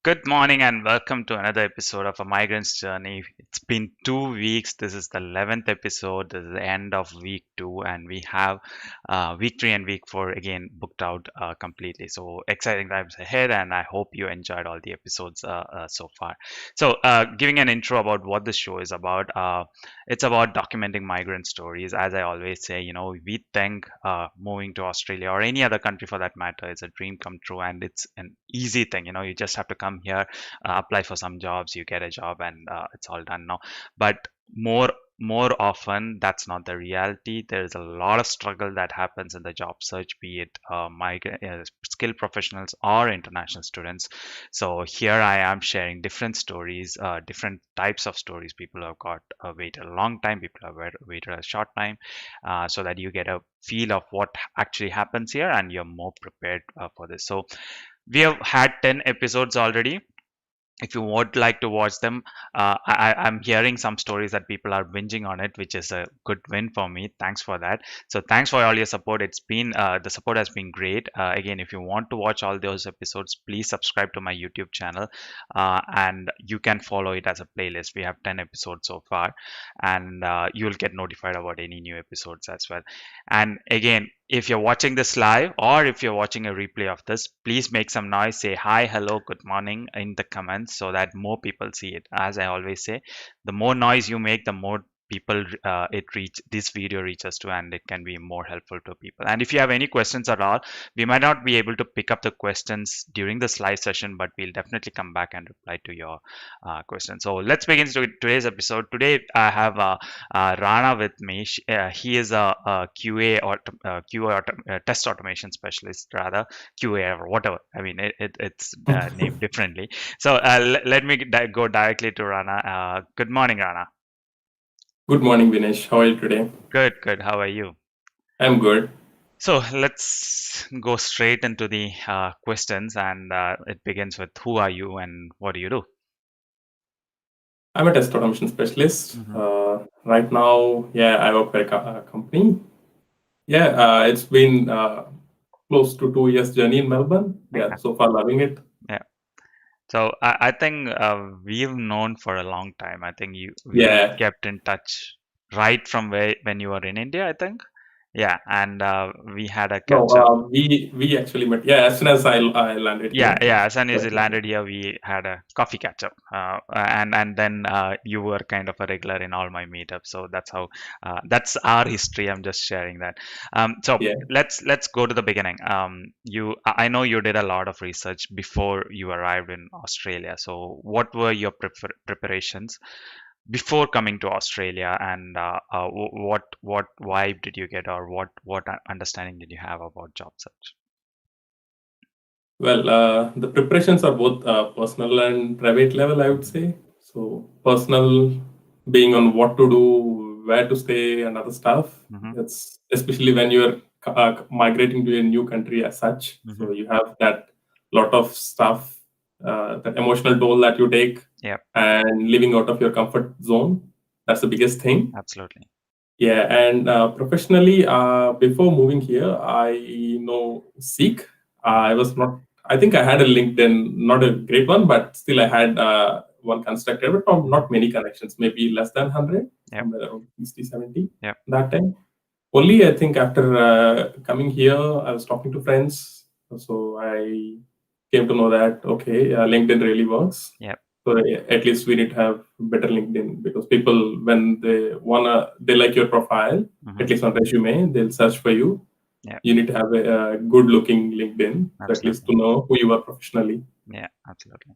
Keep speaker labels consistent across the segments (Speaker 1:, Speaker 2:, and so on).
Speaker 1: Good morning and welcome to another episode of A Migrant's Journey. It's been 2 weeks. This is the 11th episode. This is the end of week two, and we have week three and week four again booked out completely. So exciting times ahead, and I hope you enjoyed all the episodes so far. So, giving an intro about what this show is about, it's about documenting migrant stories. As I always say, we think moving to Australia or any other country for that matter is a dream come true, and it's an easy thing. You just have to come here, apply for some jobs, you get a job, and it's all done now. But more often, that's not the reality. There is a lot of struggle that happens in the job search, be it migrant, skilled professionals or international students. So here I am sharing different stories, different types of stories. People have got waited a long time, people have waited a short time, so that you get a feel of what actually happens here and you're more prepared for this. So we have had 10 episodes already. If you would like to watch them, I'm hearing some stories that people are binging on it, which is a good win for me. Thanks for that. So thanks for all your support. It's been the support has been great. Again, if you want to watch all those episodes, please subscribe to my YouTube channel, and you can follow it as a playlist. We have 10 episodes so far, and you'll get notified about any new episodes as well. And again, if you're watching this live or if you're watching a replay of this, please make some noise. Say hi, hello, good morning in the comments so that more people see it. As I always say, the more noise you make, the more people this video reaches to, and it can be more helpful to people. And if you have any questions at all, we might not be able to pick up the questions during this live session, but we'll definitely come back and reply to your questions. So let's begin today's episode. Today I have Rana with me. He is a QA or test automation specialist, rather QA or whatever. I mean, it's named differently. So let me go directly to Rana. Good morning, Rana.
Speaker 2: Good morning, Vinesh. How are you today?
Speaker 1: Good, good. How are you?
Speaker 2: I'm good.
Speaker 1: So let's go straight into the questions, and it begins with who are you and what do you do?
Speaker 2: I'm a test automation specialist.
Speaker 1: Hmm.
Speaker 2: Right now, yeah, I work for a company. Yeah, it's been close to 2 years journey in Melbourne. Yeah,
Speaker 1: Okay.
Speaker 2: so far loving it.
Speaker 1: Yeah. So I think we've known for a long time. I think we
Speaker 2: Yeah.
Speaker 1: kept in touch right from when you were in India, I think. Yeah, and we had a
Speaker 2: No,
Speaker 1: catch up.
Speaker 2: we actually met. Yeah, as soon as I landed
Speaker 1: Yeah,
Speaker 2: here.
Speaker 1: yeah. As soon as
Speaker 2: Right.
Speaker 1: you landed here, we had a coffee catch up, and then you were kind of a regular in all my meetups. So that's our history. I'm just sharing that. So
Speaker 2: Yeah.
Speaker 1: let's go to the beginning. I know you did a lot of research before you arrived in Australia. So what were your preparations before coming to Australia, and what vibe did you get, or what understanding did you have about job search?
Speaker 2: Well, the preparations are both personal and private level, I would
Speaker 1: Hmm.
Speaker 2: say. So, personal being on what to do, where to stay, and other stuff.
Speaker 1: Hmm.
Speaker 2: It's especially when you're migrating to a new country as such.
Speaker 1: Hmm.
Speaker 2: So, you have that lot of stuff, that emotional toll that you take,
Speaker 1: Yeah,
Speaker 2: and living out of your comfort zone. That's the biggest thing.
Speaker 1: absolutely.
Speaker 2: Yeah, and professionally, before moving here, I know Seek. I was not. I think I had a LinkedIn, not a great one, but still I had one constructed, but not many connections, maybe less than 100,
Speaker 1: Yep,
Speaker 2: somewhere around 60, 70
Speaker 1: yep.
Speaker 2: that time. Only I think after coming here, I was talking to friends, so I came to know that okay, LinkedIn really works.
Speaker 1: Yep.
Speaker 2: So at least we need to have better LinkedIn because people when they like your profile,
Speaker 1: Hmm.
Speaker 2: at least on resume, they'll search for you.
Speaker 1: Yeah,
Speaker 2: You need to have a good looking LinkedIn, so at least
Speaker 1: absolutely.
Speaker 2: to know who you are professionally.
Speaker 1: Yeah, absolutely.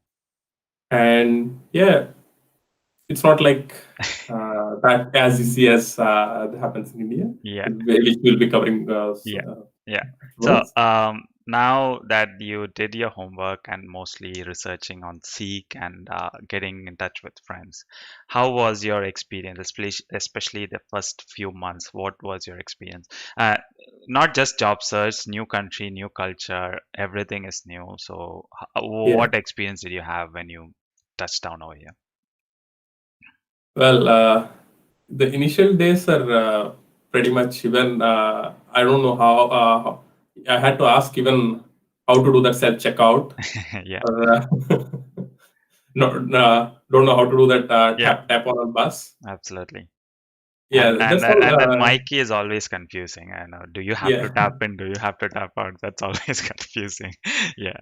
Speaker 2: And yeah, it's not like that as easy as that happens in India,
Speaker 1: Yeah,
Speaker 2: which we'll be covering
Speaker 1: yeah, yeah. So
Speaker 2: afterwards.
Speaker 1: now that you did your homework and mostly researching on Seek and getting in touch with friends, how was your experience, especially the first few months? What was your experience? Uh, Not just job search, new country, new culture, everything is new. So
Speaker 2: Yeah.
Speaker 1: what experience did you have when you touched down over here?
Speaker 2: Well, the initial days are pretty much even. I don't know I had to ask even how to do that self checkout.
Speaker 1: Yeah.
Speaker 2: Uh, don't know how to do that
Speaker 1: Yeah,
Speaker 2: tap on a bus.
Speaker 1: absolutely.
Speaker 2: Yeah,
Speaker 1: And
Speaker 2: that's all.
Speaker 1: and that mic is always confusing. I know. Do you have to
Speaker 2: Yeah,
Speaker 1: tap in? Do you have to tap out? That's always confusing. Yeah,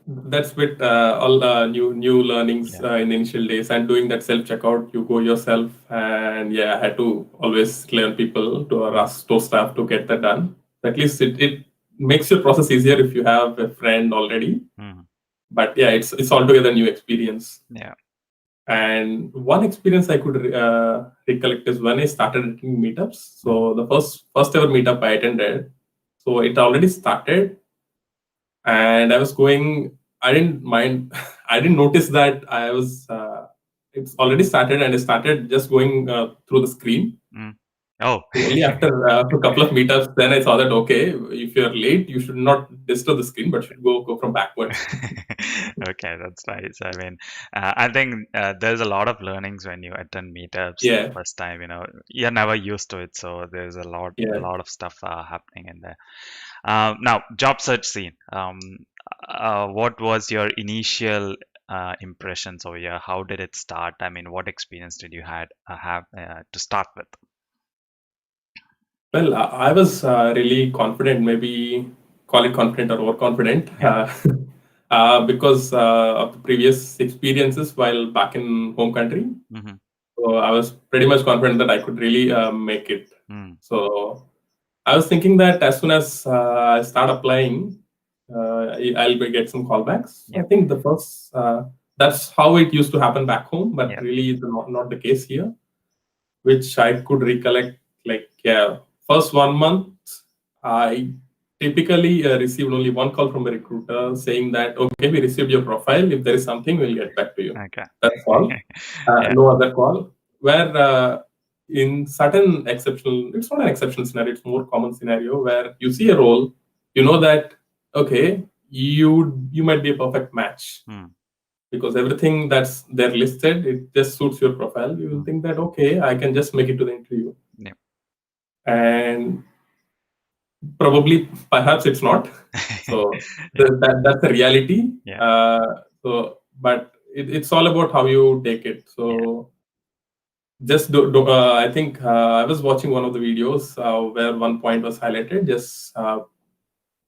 Speaker 2: that's with all new learnings
Speaker 1: yeah.
Speaker 2: in the initial days, and doing that self checkout. You go yourself, and yeah, I had to always rely on people to or
Speaker 1: Mm,
Speaker 2: ask store staff to get that done. At least it makes your process easier if you have a friend already.
Speaker 1: mm,
Speaker 2: But yeah, it's altogether new experience.
Speaker 1: yeah.
Speaker 2: And one experience I could recollect is when I started attending meetups.
Speaker 1: Mm,
Speaker 2: So the first ever meetup I attended, so it already started, and I was going. I didn't mind. I didn't notice that I was. It's already started, and I started just going through the screen.
Speaker 1: mm. Oh.
Speaker 2: Only after a couple of meetups, then I saw that okay, if you're late, you should not disturb the screen, but should go from backwards.
Speaker 1: Okay, that's nice. I mean, I think there's a lot of learnings when you attend meetups the
Speaker 2: Yeah,
Speaker 1: first time. You're never used to it, so there's a
Speaker 2: yeah.
Speaker 1: lot of stuff happening in there. Now, job search scene. What was your initial impressions over here? How did it start? I mean, what experience did you have to start with?
Speaker 2: Well, I was really confident, maybe call it confident or overconfident,
Speaker 1: Yeah.
Speaker 2: because of the previous experiences while back in home country.
Speaker 1: Mm-hmm.
Speaker 2: So I was pretty much confident that I could really make it.
Speaker 1: Mm,
Speaker 2: So I was thinking that as soon as I start applying, I'll get some callbacks. So I
Speaker 1: yep.
Speaker 2: think the first, that's how it used to happen back home, but
Speaker 1: Yep.
Speaker 2: really it's not the case here, which I could recollect. Like, yeah, first 1 month, I typically received only one call from a recruiter saying that, okay, we received your profile. If there is something, we'll get back to you.
Speaker 1: Okay.
Speaker 2: That's all.
Speaker 1: Yeah.
Speaker 2: No other call. Where in certain exceptional, it's not an exceptional scenario, it's more common scenario where you see a role, you know that, okay, you might be a perfect match
Speaker 1: Mm,
Speaker 2: because everything that's there listed, it just suits your profile. You will
Speaker 1: mm,
Speaker 2: think that, okay, I can just make it to the interview.
Speaker 1: yep.
Speaker 2: And probably, perhaps it's not. So
Speaker 1: Yeah.
Speaker 2: that's the reality.
Speaker 1: Yeah.
Speaker 2: But it's all about how you take it.
Speaker 1: Yeah.
Speaker 2: So just I think I was watching one of the videos where one point was highlighted. Just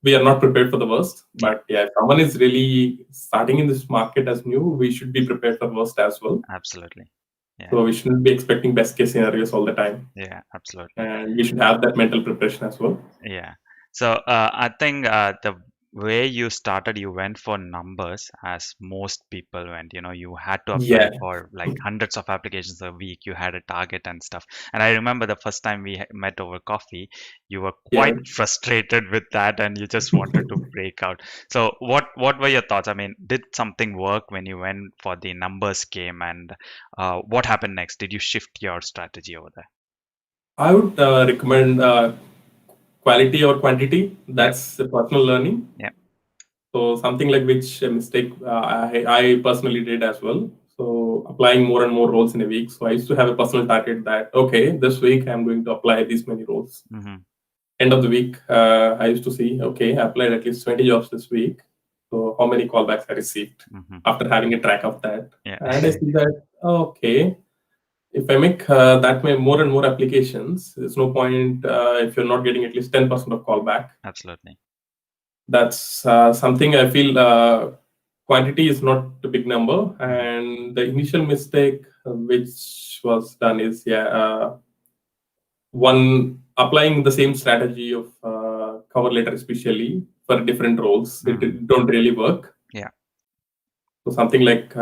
Speaker 2: we are not prepared for the worst,
Speaker 1: Yeah.
Speaker 2: but yeah, if someone is really starting in this market as new, we should be prepared for the worst as well.
Speaker 1: Absolutely. Yeah.
Speaker 2: So we shouldn't be expecting best case scenarios all the time,
Speaker 1: Yeah. Absolutely.
Speaker 2: and we should have that mental preparation as well.
Speaker 1: Yeah. So I think the way you started, you went for numbers as most people went. You had to apply
Speaker 2: Yeah,
Speaker 1: for like hundreds of applications a week. You had a target and stuff. And I remember the first time we met over coffee, you were
Speaker 2: yeah.
Speaker 1: quite frustrated with that, and you just wanted to break out. So what were your thoughts? I mean, did something work when you went for the numbers game, and what happened next? Did you shift your strategy over there?
Speaker 2: I would recommend quality or quantity.
Speaker 1: Yep.
Speaker 2: That's a personal learning.
Speaker 1: Yep.
Speaker 2: So something like which a mistake I personally did as well. So applying more and more roles in a week. So I used to have a personal target that okay, this week I'm going to apply these many roles.
Speaker 1: Mm-hmm.
Speaker 2: End of the week, I used to see okay, I applied at least 20 jobs this week. So how many callbacks I received
Speaker 1: Mm-hmm.
Speaker 2: after having a track of that,
Speaker 1: Yeah.
Speaker 2: and I see that okay, if I make that way more and more applications, there's no point if you're not getting at least 10% of callback.
Speaker 1: Absolutely.
Speaker 2: That's something I feel quantity is not a big number.
Speaker 1: Mm-hmm.
Speaker 2: And the initial mistake which was done is, yeah, one applying the same strategy of cover letter, especially for different roles,
Speaker 1: Mm-hmm.
Speaker 2: it don't really work.
Speaker 1: Yeah.
Speaker 2: So something like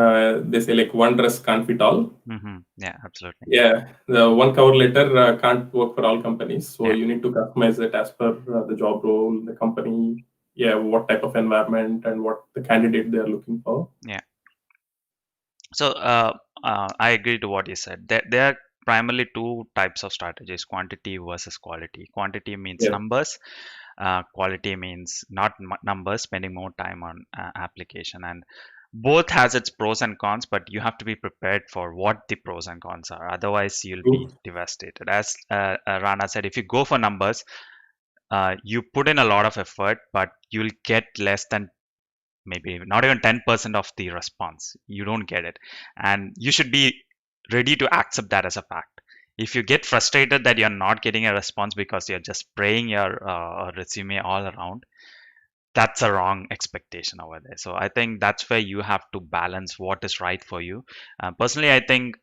Speaker 2: they say, like one dress can't fit all.
Speaker 1: Mm-hmm. Yeah, absolutely.
Speaker 2: Yeah, the one cover letter can't work for all companies. So
Speaker 1: Yeah.
Speaker 2: you need to customize it as per the job role, the company, yeah, what type of environment and what the candidate they're looking for.
Speaker 1: Yeah. So I agree to what you said. There are primarily two types of strategies: quantity versus quality. Quantity means
Speaker 2: Yeah.
Speaker 1: numbers. Quality means not numbers, spending more time on application. And both has its pros and cons, but you have to be prepared for what the pros and cons are. Otherwise, you'll be
Speaker 2: True.
Speaker 1: devastated. As Rana said, if you go for numbers, you put in a lot of effort, but you'll get less than maybe not even 10% of the response. You don't get it. And you should be ready to accept that as a fact. If you get frustrated that you're not getting a response because you're just spraying your resume all around, that's a wrong expectation over there. So I think that's where you have to balance what is right for you. Personally, I think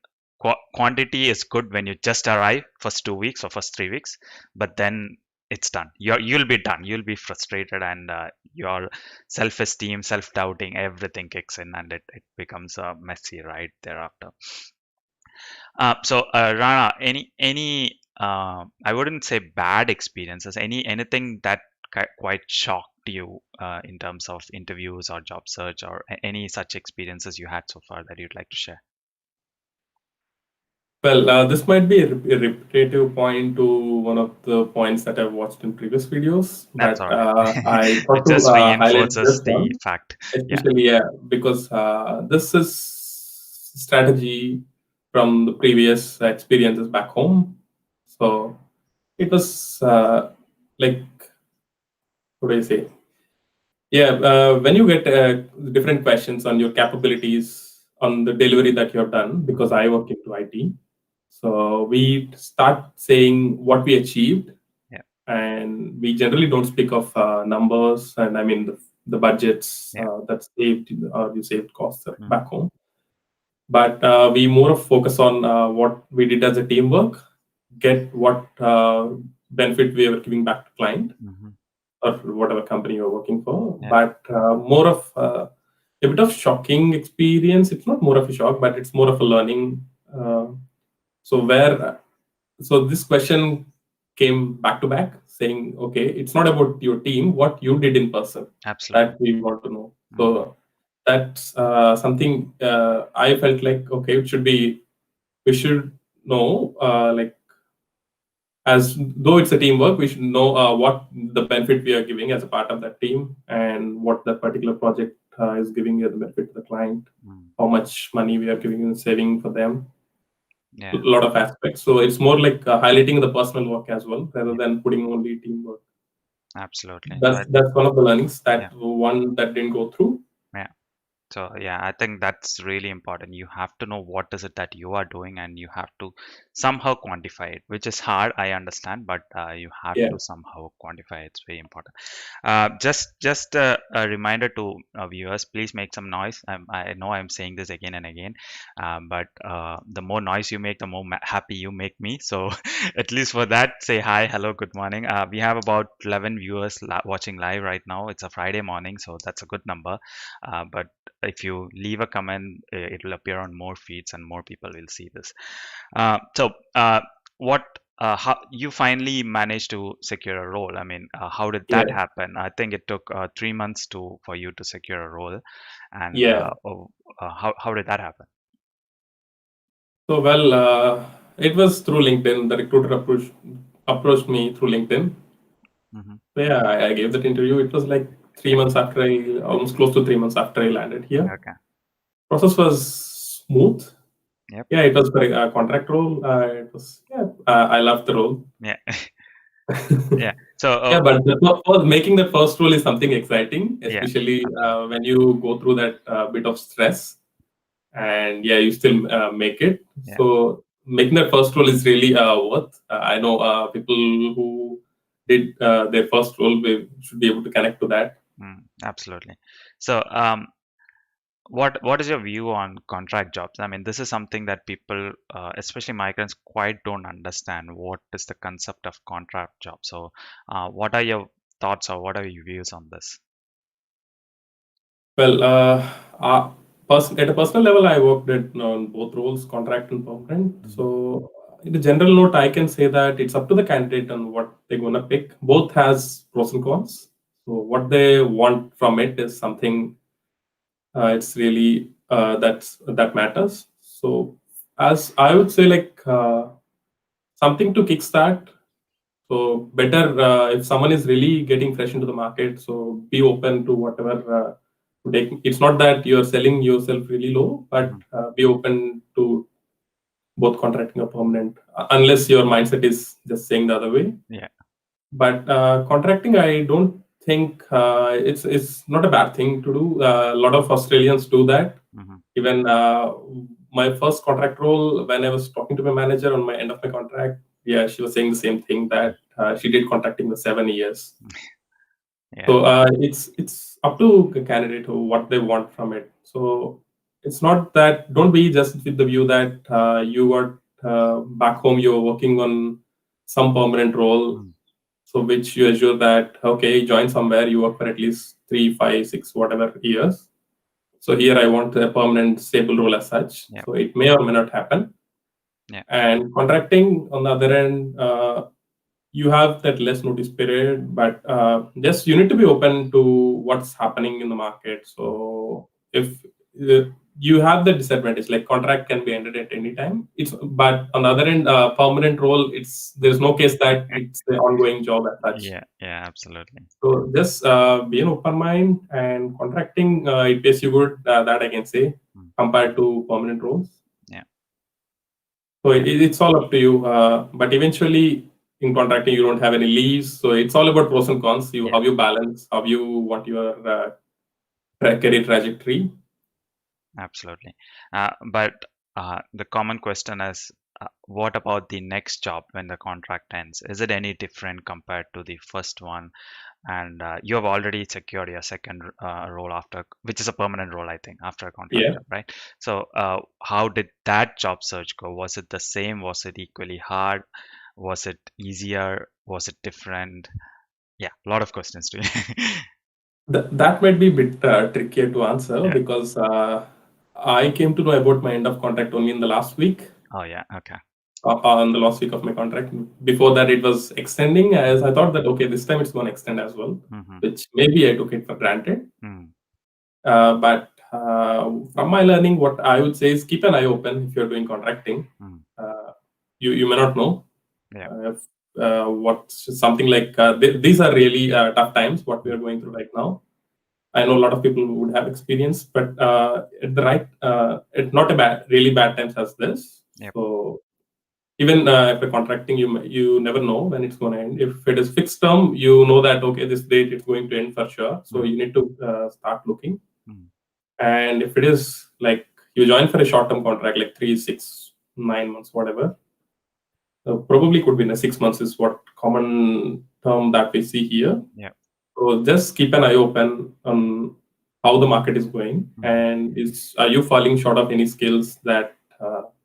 Speaker 1: quantity is good when you just arrive first 2 weeks or first 3 weeks, but then it's done. You'll be done. You'll be frustrated, and your self-esteem, self-doubting, everything kicks in, and it becomes messy right thereafter. Rana, I wouldn't say bad experiences. Anything that quite shocked you in terms of interviews or job search, or any such experiences you had so far that you'd like to share?
Speaker 2: Well, this might be a repetitive point to one of the points that I've watched in previous videos,
Speaker 1: That's
Speaker 2: but
Speaker 1: all right.
Speaker 2: I thought
Speaker 1: It
Speaker 2: to
Speaker 1: just
Speaker 2: highlight
Speaker 1: reinforces
Speaker 2: this
Speaker 1: the
Speaker 2: one,
Speaker 1: fact. Yeah.
Speaker 2: especially because this is strategy from the previous experiences back home. So it was like, what do I say? Yeah, when you get different questions on your capabilities on the delivery that you have done, because
Speaker 1: Mhm.
Speaker 2: I work into IT, so we start saying what we achieved,
Speaker 1: Yeah.
Speaker 2: and we generally don't speak of numbers and I mean the budgets
Speaker 1: Yeah.
Speaker 2: that saved or you saved costs back
Speaker 1: Hmm.
Speaker 2: home. But we more of focus on what we did as a teamwork, get what benefit we were giving back to client
Speaker 1: Hmm.
Speaker 2: or whatever company you're working for.
Speaker 1: Yeah.
Speaker 2: But more of a bit of shocking experience. It's not more of a shock, but it's more of a learning. Uh, so where so this question came back to back, saying, "Okay, it's not about your team. What you did in person
Speaker 1: Absolutely.
Speaker 2: that we want to know."
Speaker 1: Hmm.
Speaker 2: So that's something I felt like okay, it should be we should know like as though it's a teamwork, we should know what the benefit we are giving as a part of that team and what that particular project is giving you the benefit to the client,
Speaker 1: Mm.
Speaker 2: how much money we are giving and saving for them, a
Speaker 1: Yeah.
Speaker 2: lot of aspects. So it's more like highlighting the personal work as well rather
Speaker 1: Yeah.
Speaker 2: than putting only teamwork.
Speaker 1: Absolutely. So
Speaker 2: That's one of the learnings
Speaker 1: yeah.
Speaker 2: that one that didn't go through.
Speaker 1: Yeah. So yeah, I think that's really important. You have to know what is it that you are doing, and you have to somehow quantify it, which is hard, I understand, but you have
Speaker 2: Yeah,
Speaker 1: to somehow quantify it. It's very important. Just a reminder to viewers, please make some noise. I know I'm saying this again and again, but the more noise you make, the more happy you make me. So at least for that, say hi, hello, good morning. We have about 11 viewers watching live right now. It's a Friday morning, so that's a good number. But if you leave a comment, it will appear on more feeds and more people will see this. What how you finally managed to secure a role? I mean, how did that
Speaker 2: yeah,
Speaker 1: happen? I think it took 3 months to for you to secure a role, and
Speaker 2: yeah.
Speaker 1: how did that happen?
Speaker 2: So well, it was through LinkedIn. The recruiter approached me through LinkedIn.
Speaker 1: Hmm.
Speaker 2: So yeah, I gave that interview. It was like 3 months after almost close to 3 months after I landed here.
Speaker 1: Okay.
Speaker 2: Process was smooth.
Speaker 1: Yep.
Speaker 2: Yeah, it was for a contract role. It was yeah, I loved the role.
Speaker 1: Yeah. Yeah. So
Speaker 2: Yeah, but making that first role is something exciting,
Speaker 1: yeah.
Speaker 2: especially
Speaker 1: Absolutely.
Speaker 2: when you go through that bit of stress, and yeah, you still make it.
Speaker 1: Yeah.
Speaker 2: So making that first role is really worth. I know people who did their first role should be able to connect to that.
Speaker 1: Absolutely. So what is your view on contract jobs? I mean, this is something that people, especially migrants, quite don't understand. What is the concept of contract job? So, what are your thoughts or what are your views on this?
Speaker 2: Well, at a personal level, I worked on both roles, contract and permanent.
Speaker 1: Mhm.
Speaker 2: So, in a general note, I can say that it's up to the candidate on what they're going to pick. Both has pros and cons. So, what they want from it is something. It's really that matters. So, as I would say, like something to kickstart. So better if someone is really getting fresh into the market, so be open to whatever. It's not that you're selling yourself really low, but
Speaker 1: Mhm.
Speaker 2: be open to both contracting or permanent, unless your mindset is just saying the other way.
Speaker 1: Yeah.
Speaker 2: But contracting, I don't think it's not a bad thing to do. A lot of Australians do that.
Speaker 1: Mm-hmm.
Speaker 2: Even my first contract role, when I was talking to my manager on my end of my contract, yeah, she was saying the same thing that she did contracting for 7 years.
Speaker 1: Yeah.
Speaker 2: So it's up to the candidate who what they want from it. So it's not that don't be just with the view that you got back home you're working on some permanent role,
Speaker 1: Mm.
Speaker 2: so which you assure that okay, you join somewhere, you work for at least 3, 5, 6, whatever years. So here I want a permanent stable role as such.
Speaker 1: Yeah.
Speaker 2: So it may or may not happen.
Speaker 1: Yeah.
Speaker 2: And contracting on the other end, you have that less notice period, but just you need to be open to what's happening in the market.
Speaker 1: Mm.
Speaker 2: So if you have the disadvantage, like contract can be ended at any time. It's but on the other end, permanent role, it's there's no case that it's the ongoing job as such.
Speaker 1: Yeah. Yeah. Absolutely.
Speaker 2: So just be an open mind and contracting, it pays you good. That I can say
Speaker 1: Mm.
Speaker 2: compared to permanent roles.
Speaker 1: Yeah.
Speaker 2: So
Speaker 1: Yeah.
Speaker 2: it's all up to you. But eventually, in contracting, you don't have any leaves. So it's all about pros and cons. You
Speaker 1: Yeah.
Speaker 2: how you balance, how you want your career trajectory.
Speaker 1: Absolutely. But the common question is, what about the next job when the contract ends? Is it any different compared to the first one? And you have already secured your second role after, which is a permanent role, I think, after a contract
Speaker 2: Yeah.
Speaker 1: job, right? So, how did that job search go? Was it the same? Was it equally hard? Was it easier? Was it different? Yeah, a lot of questions to you.
Speaker 2: That might be a bit trickier to answer
Speaker 1: Yeah.
Speaker 2: because I came to know about my end of contract only in the last week,
Speaker 1: Oh, yeah. Okay.
Speaker 2: on the last week of my contract. Before that, it was extending, as I thought that, okay, this time it's going to extend as well,
Speaker 1: Mm-hmm.
Speaker 2: which maybe I took it for granted.
Speaker 1: Mm.
Speaker 2: But from my learning, what I would say is keep an eye open if you're doing contracting.
Speaker 1: Mm.
Speaker 2: Uh, you may not know
Speaker 1: Yeah.
Speaker 2: if, what's something like these are really tough times what we
Speaker 1: Mm.
Speaker 2: are going through right now. I know a lot of people would have experience, but at the right, at not a bad, really bad times as this.
Speaker 1: Yep.
Speaker 2: So even if you're contracting, you never know when it's going to end. If it is fixed term, you know that okay, this date it's going to end for sure. So
Speaker 1: Mm.
Speaker 2: you need to start looking.
Speaker 1: Mm.
Speaker 2: And if it is like you join for a short term contract, like 3, 6, 9 months, whatever, probably could be in a 6 months is what common term that we see here.
Speaker 1: Yep.
Speaker 2: So just keep an eye open on how the market is going,
Speaker 1: Mm-hmm.
Speaker 2: and is are you falling short of any skills that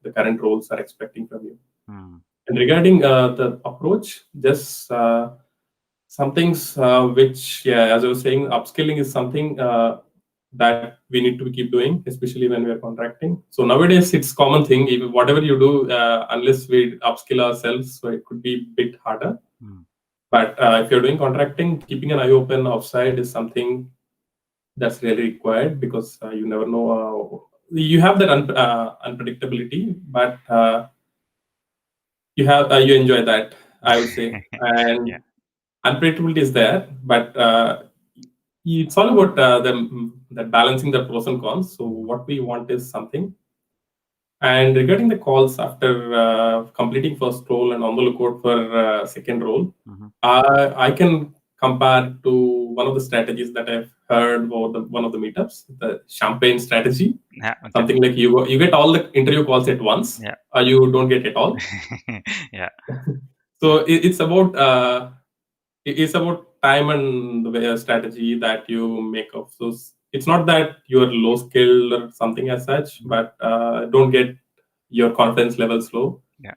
Speaker 2: the current roles are expecting from you?
Speaker 1: Mm.
Speaker 2: And regarding the approach, just some things which, yeah, as I was saying, upskilling is something that we need to keep doing, especially when we are contracting. So nowadays, it's common thing. Even whatever you do, unless we upskill ourselves, so it could be a bit harder.
Speaker 1: Mm.
Speaker 2: But if you're doing contracting, keeping an eye open offside is something that's really required because you never know. You have that unpredictability, but you enjoy that, I would say.
Speaker 1: Yeah.
Speaker 2: And unpredictability is there, but it's all about that balancing the pros and cons. So
Speaker 1: Mm-hmm.
Speaker 2: what we want is something. And regarding the calls after completing first role and on the lookout for second role,
Speaker 1: Mm-hmm.
Speaker 2: I can compare to one of the strategies that I've heard about one of the meetups, the champagne strategy.
Speaker 1: Yeah. Okay.
Speaker 2: Something like you get all the interview calls at once,
Speaker 1: Yeah.
Speaker 2: or you don't get it all.
Speaker 1: Yeah.
Speaker 2: So it's about it's about time and the way strategy that you make of. So it's not that you're low skilled or something as such,
Speaker 1: Mhm.
Speaker 2: but don't get your confidence levels low.
Speaker 1: Yeah.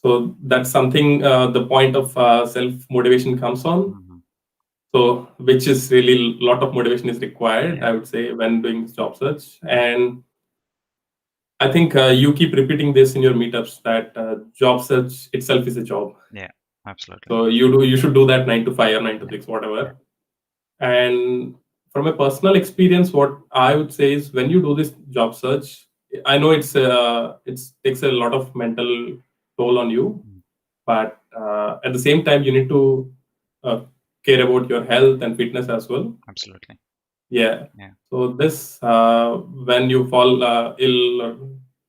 Speaker 2: So that's something the point of self motivation comes on.
Speaker 1: Mhm.
Speaker 2: So which is really a lot of motivation is required,
Speaker 1: Yeah.
Speaker 2: I would say, when doing job search. And I think you keep repeating this in your meetups that job search itself is a job.
Speaker 1: Yeah. Absolutely.
Speaker 2: So you should do that 9 to 5 or nine to
Speaker 1: Yeah.
Speaker 2: six,
Speaker 1: Yeah.
Speaker 2: whatever. And from a personal experience, what I would say is when you do this job search, I know it's takes a lot of mental toll on you,
Speaker 1: Mm.
Speaker 2: but at the same time, you need to uh, care about your health and fitness as well.
Speaker 1: Absolutely.
Speaker 2: Yeah.
Speaker 1: Yeah.
Speaker 2: So this when you fall ill or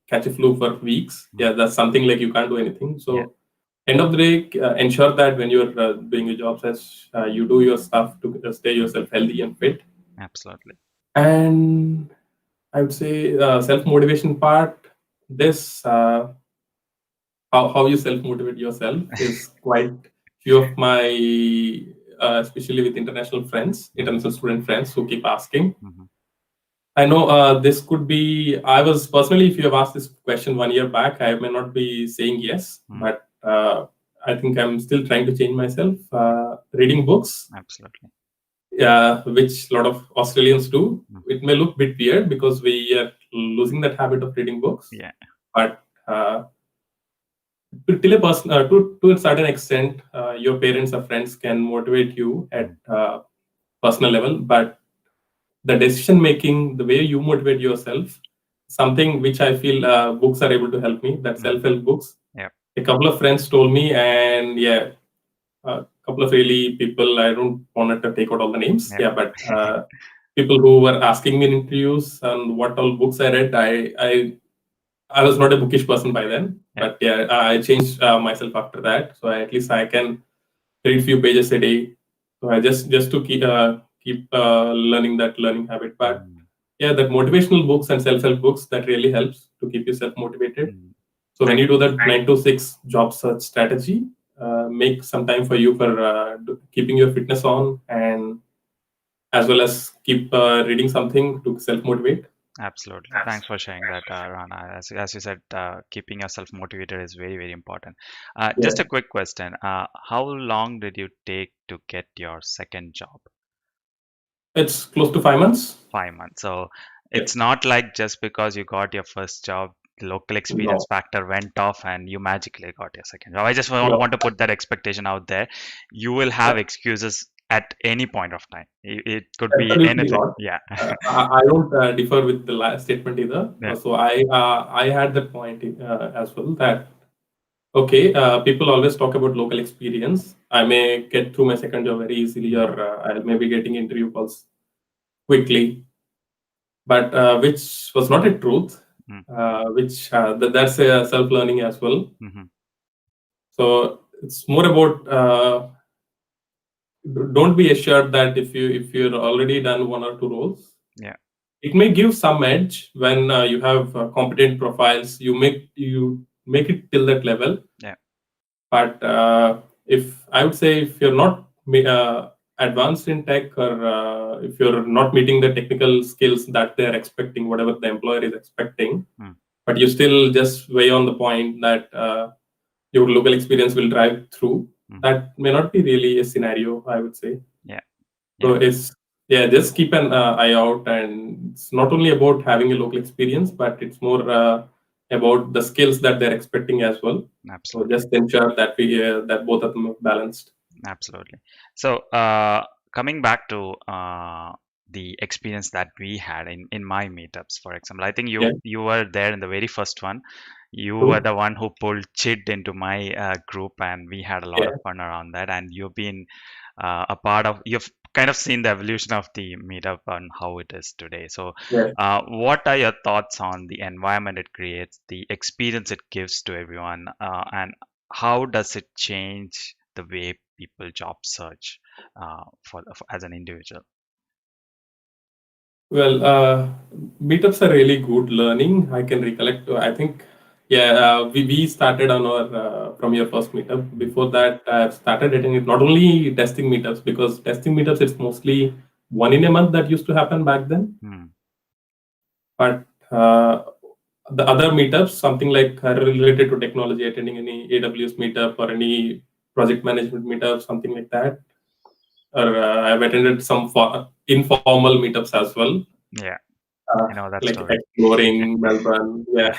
Speaker 2: catch a flu for weeks,
Speaker 1: Mm.
Speaker 2: yeah, that's something like you can't do anything.
Speaker 1: Yeah.
Speaker 2: So end of the day, ensure that when you're doing your job search, you do your stuff to stay yourself healthy and fit.
Speaker 1: Absolutely.
Speaker 2: And I would say self motivation part. This how you self motivate yourself is quite few of my especially with
Speaker 1: Mhm,
Speaker 2: international student friends who keep asking.
Speaker 1: mhm,
Speaker 2: I know this could be. I was personally, if you have asked this question 1 year back, I may not be saying yes,
Speaker 1: mm,
Speaker 2: but I think I'm still trying to change myself. Reading books,
Speaker 1: absolutely.
Speaker 2: which a lot of Australians do.
Speaker 1: Mm,
Speaker 2: It may look a bit weird because we are losing that habit of reading books,
Speaker 1: yeah.
Speaker 2: but till a person, to a certain extent, your parents or friends can motivate you at
Speaker 1: Mm,
Speaker 2: personal level, but the decision making, the way you motivate yourself, something which I feel books are able to help me. That
Speaker 1: mm,
Speaker 2: self help books.
Speaker 1: yeah.
Speaker 2: A couple of friends told me, and yeah, a couple of really people. I don't want to take out all the names.
Speaker 1: Yeah.
Speaker 2: Yeah, but people who were asking me in interviews and what all books I read. I was not a bookish person by then,
Speaker 1: Yeah.
Speaker 2: but yeah, I changed myself after that. So at least I can read few pages a day. So I just to keep learning that learning habit. But
Speaker 1: Mm,
Speaker 2: yeah, that motivational books and self help books that really helps to keep yourself motivated.
Speaker 1: mm.
Speaker 2: So when
Speaker 1: Thank.
Speaker 2: you do that 9 to 6 job search strategy, make some time for you for keeping your fitness on, and as well as keep reading something to self motivate.
Speaker 1: Absolutely. Thanks for sharing that, Rana. As you said, keeping yourself motivated is very, very important.
Speaker 2: Yeah,
Speaker 1: Just a quick question. How long did you take to get your second job?
Speaker 2: it's close to 5 months.
Speaker 1: 5 months. So
Speaker 2: Yeah,
Speaker 1: it's not like just because you got your first job, the local experience
Speaker 2: no,
Speaker 1: factor went off and you magically got your second job. I just
Speaker 2: no,
Speaker 1: want to put that expectation out there. You will have
Speaker 2: uh,
Speaker 1: excuses at any point of time. It could be
Speaker 2: absolutely
Speaker 1: anything.
Speaker 2: not.
Speaker 1: Yeah.
Speaker 2: I don't differ with the last statement either.
Speaker 1: Yeah.
Speaker 2: So I had that point as well that okay, people always talk about local experience. I may get through my second job very easily, or
Speaker 1: Mm,
Speaker 2: I may be getting interview calls quickly, but which was not a truth.
Speaker 1: mm,
Speaker 2: Which that's a self learning as well.
Speaker 1: mhm.
Speaker 2: So it's more about don't be assured that if you're already done one or two roles,
Speaker 1: Yeah.
Speaker 2: it may give some edge when you have competent profiles. You make it till that level.
Speaker 1: Yeah.
Speaker 2: But if I would say if you're not advanced in tech, or if you're not meeting the technical skills that they're expecting, whatever the employer is expecting,
Speaker 1: Mm,
Speaker 2: but you still just weigh on the point that your local experience will drive through,
Speaker 1: mhm.
Speaker 2: that may not be really a scenario, I would say.
Speaker 1: Yeah.
Speaker 2: So
Speaker 1: Yeah.
Speaker 2: it's yeah, just keep an eye out, and it's not only about having a local experience, but it's more about the skills that they're expecting as well. So
Speaker 1: Absolutely.
Speaker 2: just ensure that we that both of them are balanced.
Speaker 1: Absolutely. So, coming back to the experience that we had in my meetups, for example, I think
Speaker 2: Yeah,
Speaker 1: you were there in the very first one. You were
Speaker 2: true.
Speaker 1: the one who pulled Chid into my group, and we had a lot
Speaker 2: Yeah,
Speaker 1: of fun around that. And you've been a part of, you've kind of seen the evolution of the meetup and how it is today. So,
Speaker 2: yeah.
Speaker 1: what are your thoughts on the environment it creates, the experience it gives to everyone, and how does it change the way people job search as an individual?
Speaker 2: Well, meetups are really good learning. I can recollect. I think, yeah, we started on our from your first meetup.
Speaker 1: Mm,
Speaker 2: Before that, I've started attending not only testing meetups, because testing meetups it's mostly one in a month that used to happen back then.
Speaker 1: mm,
Speaker 2: But the other meetups, something like related to technology, attending any AWS meetup or any project management meetup, something like that. Or I've attended some informal meetups as well,
Speaker 1: yeah, I know that
Speaker 2: like
Speaker 1: story.
Speaker 2: exploring Melbourne. Yeah.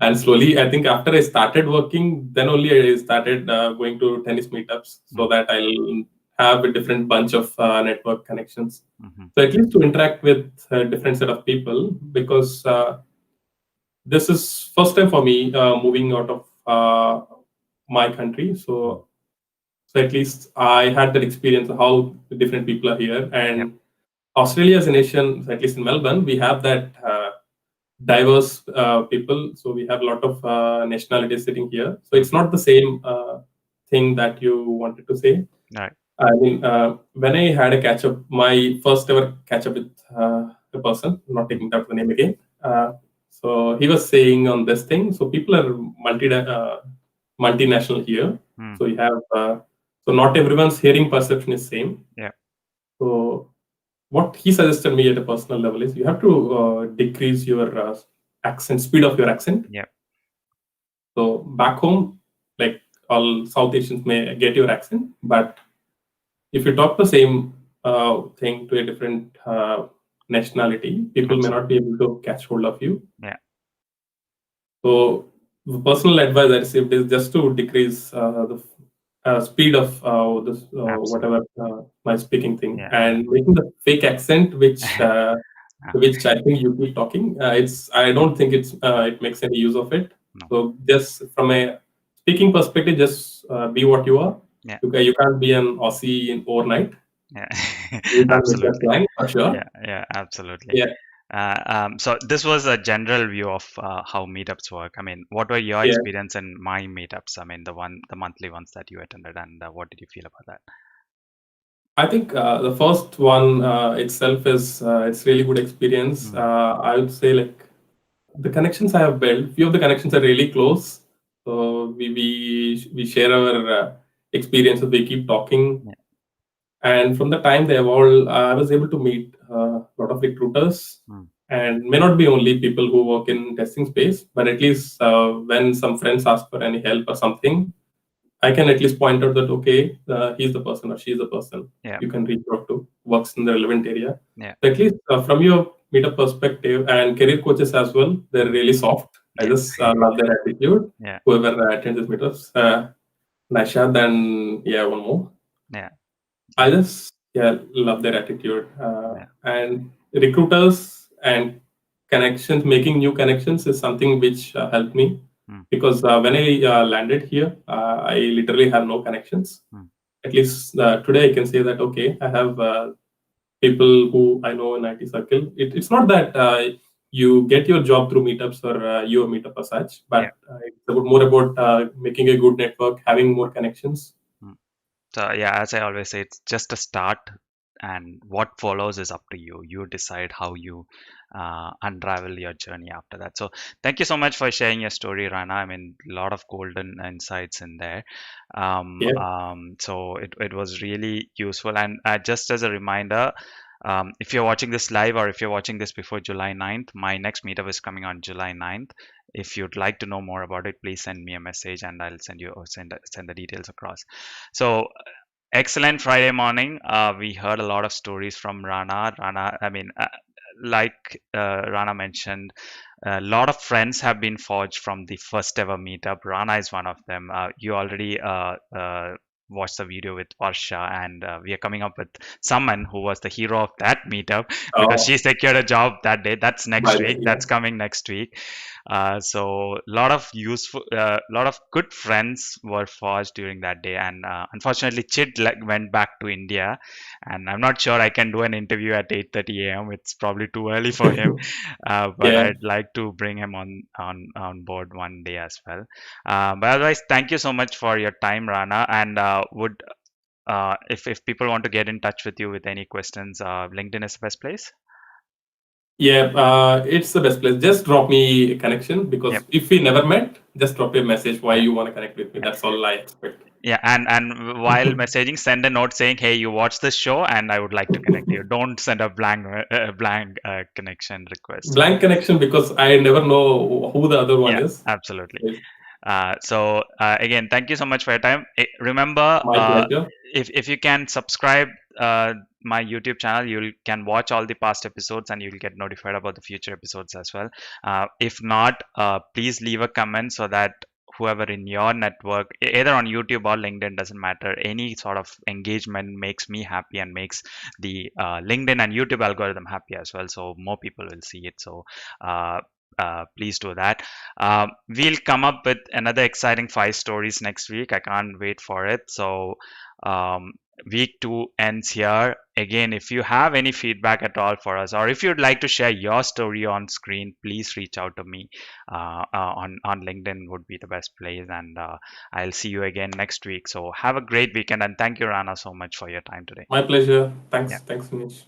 Speaker 2: And slowly, I think after I started working, then only I started going to tennis meetups so
Speaker 1: Mm,
Speaker 2: that I'll have a different bunch of network connections.
Speaker 1: mhm,
Speaker 2: So at least to interact with a different set of people, because this is first time for me moving out of my country.
Speaker 1: mm,
Speaker 2: So at least I had that experience of how different people are here.
Speaker 1: yep,
Speaker 2: And Australia as a nation, at least in Melbourne, we have that. diverse people. So we have a lot of nationalities sitting here. So
Speaker 1: Mm.
Speaker 2: it's not the same thing that you wanted to say.
Speaker 1: Right.
Speaker 2: I mean, when I had a catch up, my first ever catch up with a person, not
Speaker 1: Mm.
Speaker 2: taking that the name again. So he was saying on this thing. So people are multinational here.
Speaker 1: Mm.
Speaker 2: So you have so not everyone's hearing perception is same.
Speaker 1: Yeah.
Speaker 2: So what he suggested me at a personal level is you have to decrease your accent, speed of your accent.
Speaker 1: Yeah.
Speaker 2: So back home, like all South Asians may get your accent, but if you talk the same thing to a different nationality, people may not
Speaker 1: Absolutely.
Speaker 2: be able to catch hold of you.
Speaker 1: Yeah.
Speaker 2: So the personal advice I received is just to decrease the speed of this
Speaker 1: Absolutely.
Speaker 2: whatever my speaking thing
Speaker 1: Yeah. Yeah.
Speaker 2: and making the fake accent
Speaker 1: Uh,
Speaker 2: which I think you keep talking. It's I don't think it makes any use of it.
Speaker 1: no.
Speaker 2: So just from a speaking perspective, just be what you are.
Speaker 1: Yeah.
Speaker 2: You can't be an Aussie in overnight.
Speaker 1: Yeah.
Speaker 2: You can't make that
Speaker 1: Absolutely.
Speaker 2: plan for sure.
Speaker 1: Yeah. Yeah. Absolutely.
Speaker 2: Yeah,
Speaker 1: So this was a general view of how meetups work. I mean, what were your
Speaker 2: yeah.
Speaker 1: experience in my meetups? I mean, the monthly ones that you attended, and what did you feel about that?
Speaker 2: I think the first one itself is it's really good experience.
Speaker 1: Mm.
Speaker 2: I would say like the connections I have built, few of the connections are really close. So we share our experiences. We keep talking,
Speaker 1: Yeah.
Speaker 2: and from the time they evolved, I was able to meet a lot of recruiters,
Speaker 1: Mm.
Speaker 2: and may not be only people who work in testing space, but at least when some friends ask for any help or something, I can at least point out that okay, he's the person or she's the person
Speaker 1: Yeah.
Speaker 2: you can reach out to, works in the relevant area.
Speaker 1: Yeah.
Speaker 2: So at least from your meetup perspective and career coaches as well, they're
Speaker 1: Mm.
Speaker 2: really soft. I
Speaker 1: Yeah.
Speaker 2: just love their attitude.
Speaker 1: Yeah.
Speaker 2: Whoever attends these meetups, Nashad and yeah, one more.
Speaker 1: Yeah.
Speaker 2: I just love their attitude
Speaker 1: Yeah.
Speaker 2: and recruiters and connections. Making new connections is something which helped me
Speaker 1: Mm.
Speaker 2: because when I landed here, I literally have no connections.
Speaker 1: Mm.
Speaker 2: At least today, I can say that okay, I have people who I know in IT circle. It's not that you get your job through meetups or your meetup as such,
Speaker 1: Yeah.
Speaker 2: but it's more about making a good network, having more connections.
Speaker 1: Mm. So yeah, as I always say, it's just a start, and what follows is up to you. You decide how you unravel your journey after that. So thank you so much for sharing your story, Rana. I mean, a lot of golden insights in there.
Speaker 2: Yeah,
Speaker 1: So it was really useful. And just as a reminder, if you're watching this live or if you're watching this before July 9th, my next meetup is coming on July 9th. If you'd like to know more about it, please send me a message and I'll send the details across. So excellent Friday morning. We heard a lot of stories from Rana. I mean, like Rana mentioned, a lot of friends have been forged from the first ever meetup. Rana is one of them. You already watched the video with Varsha, and we are coming up with someone who was the hero of that meetup because
Speaker 2: oh,
Speaker 1: she secured a job that day. That's
Speaker 2: by
Speaker 1: next
Speaker 2: the
Speaker 1: week.
Speaker 2: yeah,
Speaker 1: That's coming next week. So a lot of lot of good friends were forged during that day, and unfortunately, Chid went back to India, and I'm not sure I can do an interview at 8:30 a.m. It's probably too early for him, but
Speaker 2: yeah.
Speaker 1: I'd like to bring him on board one day as well. But otherwise, thank you so much for your time, Rana, and would if people want to get in touch with you with any questions, LinkedIn is the best place.
Speaker 2: Yeah, it's the best place. Just drop me a connection
Speaker 1: Yep.
Speaker 2: because if we never met, just drop a message why
Speaker 1: Yeah.
Speaker 2: you want to connect with me. That's all I expect.
Speaker 1: Yeah, and while messaging, send a note saying, "Hey, you watched this show, and I would like to connect you." Don't send a blank connection request.
Speaker 2: Blank connection because I never know who the other one
Speaker 1: Yeah,
Speaker 2: is.
Speaker 1: absolutely.
Speaker 2: It's
Speaker 1: So again, thank you so much for your time. Remember,
Speaker 2: my pleasure.
Speaker 1: if you can subscribe my YouTube channel, you can watch all the past episodes and you'll get notified about the future episodes as well. If not, please leave a comment so that whoever in your network, either on YouTube or LinkedIn, doesn't matter. Any sort of engagement makes me happy and makes the LinkedIn and YouTube algorithm happy as well. So more people will see it. So. please do that. We'll come up with another exciting five stories next week. I can't wait for it. So um, week two ends here. Again, if you have any feedback at all for us, or if you'd like to share your story on screen, please reach out to me. On LinkedIn would be the best place, and I'll see you again next week. So have a great weekend, and thank you, Rana, so much for your time today.
Speaker 2: My pleasure.
Speaker 1: Yeah.
Speaker 2: Thanks, Manish.